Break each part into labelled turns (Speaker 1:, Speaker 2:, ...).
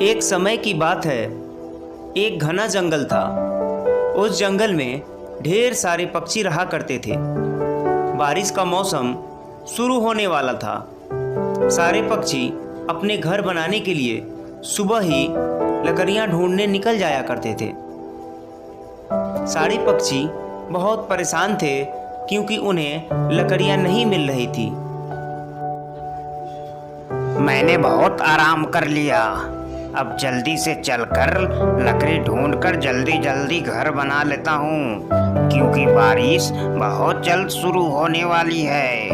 Speaker 1: एक समय की बात है। एक घना जंगल था। उस जंगल में ढेर सारे पक्षी रहा करते थे। बारिश का मौसम शुरू होने वाला था। सारे पक्षी अपने घर बनाने के लिए सुबह ही लकड़ियां ढूंढने निकल जाया करते थे। सारे पक्षी बहुत परेशान थे क्योंकि उन्हें लकड़ियां नहीं मिल रही थी।
Speaker 2: मैंने बहुत आराम कर लिया। अब जल्दी से चलकर लकड़ी ढूंढकर जल्दी जल्दी घर बना लेता हूँ, क्योंकि बारिश बहुत जल्द शुरू होने वाली है।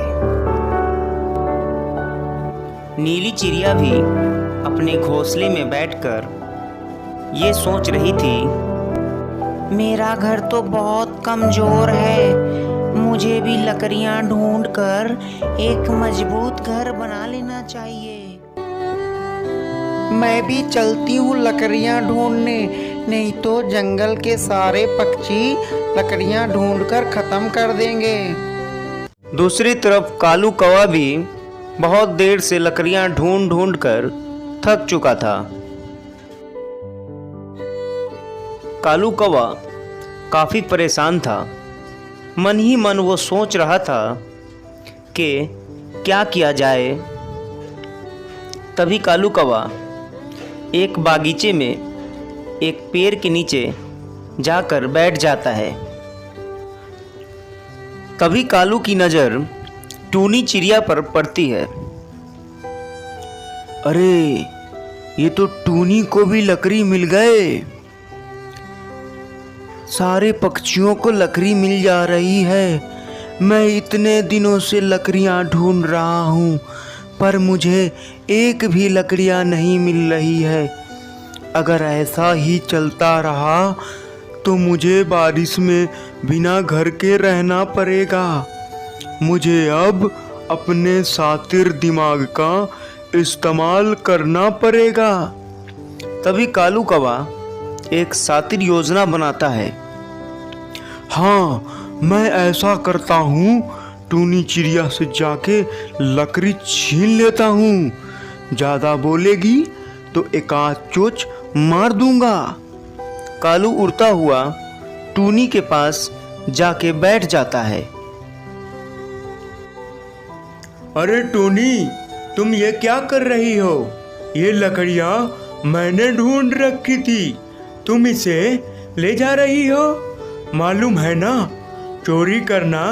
Speaker 1: नीली चिड़िया भी अपने घोंसले में बैठकर ये सोच रही थी,
Speaker 3: मेरा घर तो बहुत कमजोर है। मुझे भी लकड़ियां ढूंढकर एक मजबूत घर बना लेना चाहिए। मैं भी चलती हूँ लकड़ियां ढूंढने, नहीं तो जंगल के सारे पक्षी लकड़ियां ढूंढकर खत्म कर देंगे।
Speaker 1: दूसरी तरफ कालू कौवा भी बहुत देर से लकड़ियां ढूंढ ढूंढ कर थक चुका था। कालू कौवा काफी परेशान था। मन ही मन वो सोच रहा था कि क्या किया जाए। तभी कालू कौवा एक बागीचे में एक पेड़ के नीचे जाकर बैठ जाता है। तभी कालू की नज़र टूनी चिड़िया पर पड़ती है। अरे, ये तो टूनी को भी लकड़ी मिल गए। सारे पक्षियों को लकड़ी मिल जा रही है। मैं इतने दिनों से लकड़ियां ढूंढ रहा हूँ, पर मुझे एक भी लकड़ियां नहीं मिल रही है। अगर ऐसा ही चलता रहा तो मुझे बारिश में बिना घर के रहना पड़ेगा। मुझे अब अपने शातिर दिमाग का इस्तेमाल करना पड़ेगा। तभी कालू कौवा एक शातिर योजना बनाता है। हाँ, मैं ऐसा करता हूँ, टूनी चिड़िया से जाके लकड़ी छीन लेता हूँ। ज़्यादा बोलेगी तो एक आध चोच मार दूंगा। कालू उड़ता हुआ टूनी के पास जाके बैठ जाता है। अरे टूनी, तुम ये क्या कर रही हो? ये लकड़ियाँ मैंने ढूंढ रखी थी, तुम इसे ले जा रही हो। मालूम है ना, चोरी करना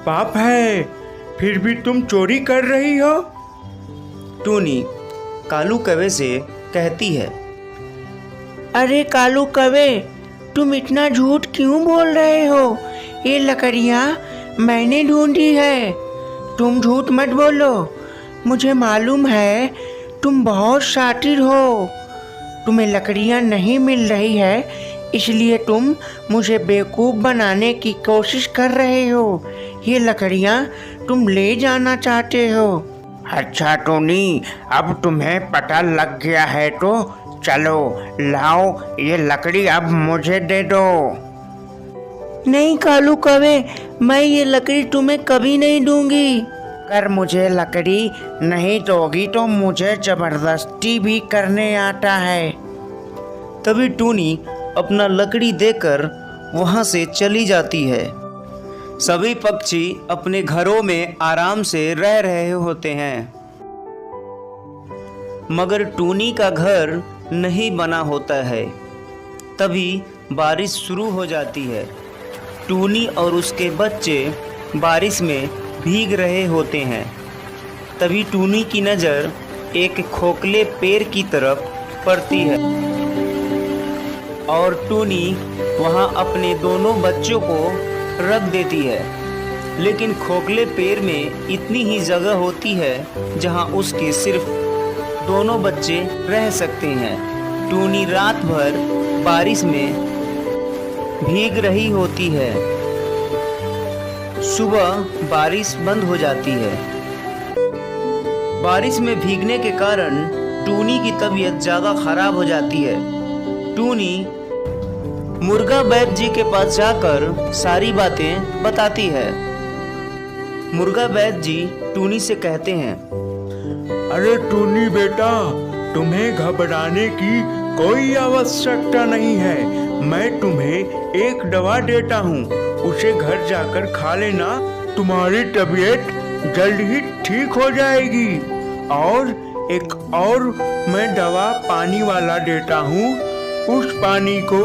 Speaker 1: पाप है, फिर भी तुम चोरी कर रही हो। टूनी कालू कौवे से कहती है।
Speaker 3: अरे कालू कौवे, तुम इतना झूठ क्यों बोल रहे हो? ये लकड़ियां मैंने ढूंढी है। तुम झूठ मत बोलो। मुझे मालूम है तुम बहुत शातिर हो। तुम्हें लकड़ियां नहीं मिल रही है, इसलिए तुम मुझे बेवकूफ़ बनाने की कोशिश कर रहे हो। ये लकड़ियां तुम ले जाना चाहते हो।
Speaker 2: अच्छा टोनी, अब तुम्हें पता लग गया है तो चलो लाओ, ये लकड़ी अब मुझे दे दो।
Speaker 3: नहीं कालू कौवे, मैं ये लकड़ी तुम्हें कभी नहीं दूंगी।
Speaker 2: अगर मुझे लकड़ी नहीं दोगी तो मुझे जबरदस्ती भी करने आता है।
Speaker 1: तभी टूनी अपना लकड़ी देकर वहाँ से चली जाती है। सभी पक्षी अपने घरों में आराम से रह रहे होते हैं, मगर टूनी का घर नहीं बना होता है। तभी बारिश शुरू हो जाती है। टूनी और उसके बच्चे बारिश में भीग रहे होते हैं। तभी टूनी की नज़र एक खोखले पेड़ की तरफ पड़ती है और टूनी वहाँ अपने दोनों बच्चों को रख देती है। लेकिन खोखले पेड़ में इतनी ही जगह होती है जहाँ उसके सिर्फ दोनों बच्चे रह सकते हैं। टूनी रात भर बारिश में भीग रही होती है। सुबह बारिश बंद हो जाती है। बारिश में भीगने के कारण टूनी की तबीयत ज़्यादा खराब हो जाती है। टूनी मुर्गा बैद जी के पास जाकर सारी बातें बताती है। मुर्गा बैद जी टूनी से कहते हैं,
Speaker 4: अरे टूनी बेटा,
Speaker 1: तुम्हें घबराने की कोई आवश्यकता नहीं है। मैं तुम्हें एक दवा देता हूँ, उसे घर जाकर खा लेना। तुम्हारी तबीयत जल्द ही ठीक हो जाएगी। और एक और मैं दवा पानी वाला देता हूँ, उस पानी को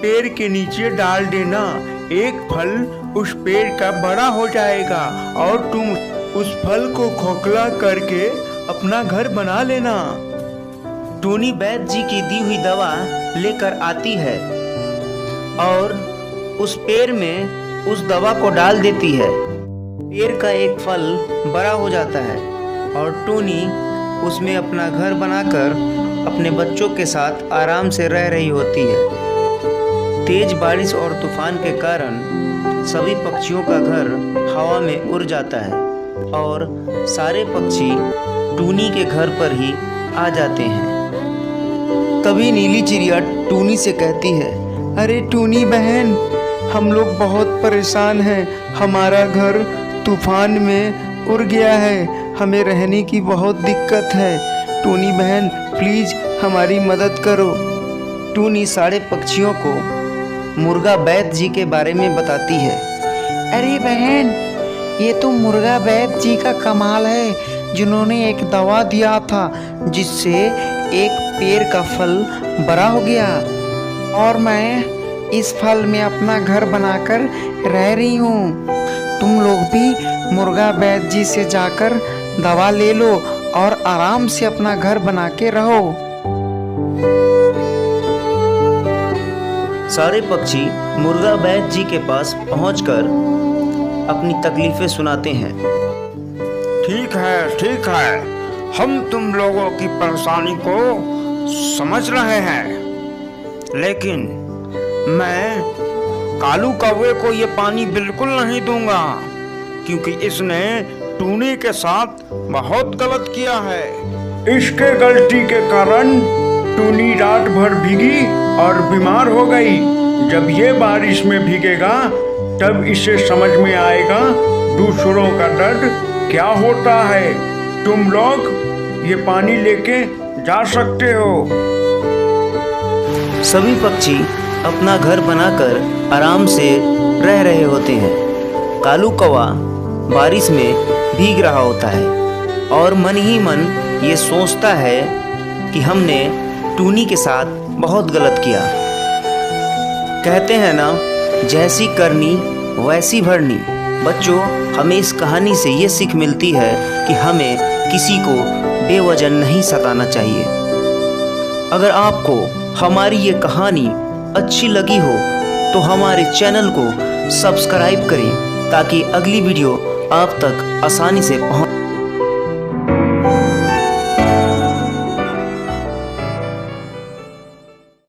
Speaker 1: पेड़ के नीचे डाल देना। एक फल उस पेड़ का बड़ा हो जाएगा और तुम उस फल को खोखला करके अपना घर बना लेना।
Speaker 2: टूनी वैद्य जी की दी हुई दवा लेकर आती है और उस पेड़ में उस दवा को डाल देती है। पेड़ का एक फल बड़ा हो जाता है और टूनी उसमें अपना घर बनाकर अपने बच्चों के साथ आराम से रह रही होती है। तेज बारिश और तूफान के कारण सभी पक्षियों का घर हवा में उड़ जाता है और सारे पक्षी टूनी के घर पर ही आ जाते हैं।
Speaker 1: तभी नीली चिड़िया टूनी से कहती है, अरे टूनी बहन, हम लोग बहुत परेशान हैं। हमारा घर तूफान में उड़ गया है, हमें रहने की बहुत दिक्कत है। टूनी बहन प्लीज हमारी मदद करो।
Speaker 2: टूनी सारे पक्षियों को मुर्गा वैद्य जी के बारे में बताती है।
Speaker 3: अरे बहन, ये तो मुर्गा वैद्य जी का कमाल है, जिन्होंने एक दवा दिया था जिससे एक पेड़ का फल बड़ा हो गया और मैं इस फल में अपना घर बनाकर रह रही हूँ। तुम लोग भी मुर्गा वैद्य जी से जाकर दवा ले लो और आराम से अपना घर बना के रहो।
Speaker 2: सारे पक्षी मुर्गा वैद्य जी के पास पहुंचकर अपनी तकलीफें सुनाते हैं।
Speaker 4: ठीक है, हम तुम लोगों की परेशानी को समझ रहे हैं, लेकिन मैं कालू कौवे को ये पानी बिल्कुल नहीं दूंगा, क्योंकि इसने टूनी के साथ बहुत गलत किया है।
Speaker 1: इसके गलती के कारण टूनी रात भर भीगी और बीमार हो गई। जब ये बारिश में भीगेगा तब इसे समझ में आएगा दूसरों का दर्द क्या होता है। तुम लोग ये पानी लेके जा सकते हो।
Speaker 2: सभी पक्षी अपना घर बनाकर आराम से रह रहे होते हैं। कालू कौवा बारिश में भीग रहा होता है और मन ही मन ये सोचता है कि हमने टूनी के साथ बहुत गलत किया। कहते हैं ना, जैसी करनी वैसी भरनी। बच्चों, हमें इस कहानी से ये सीख मिलती है कि हमें किसी को बेवजह नहीं सताना चाहिए। अगर आपको हमारी ये कहानी अच्छी लगी हो तो हमारे चैनल को सब्सक्राइब करें ताकि अगली वीडियो आप तक आसानी से पहुंच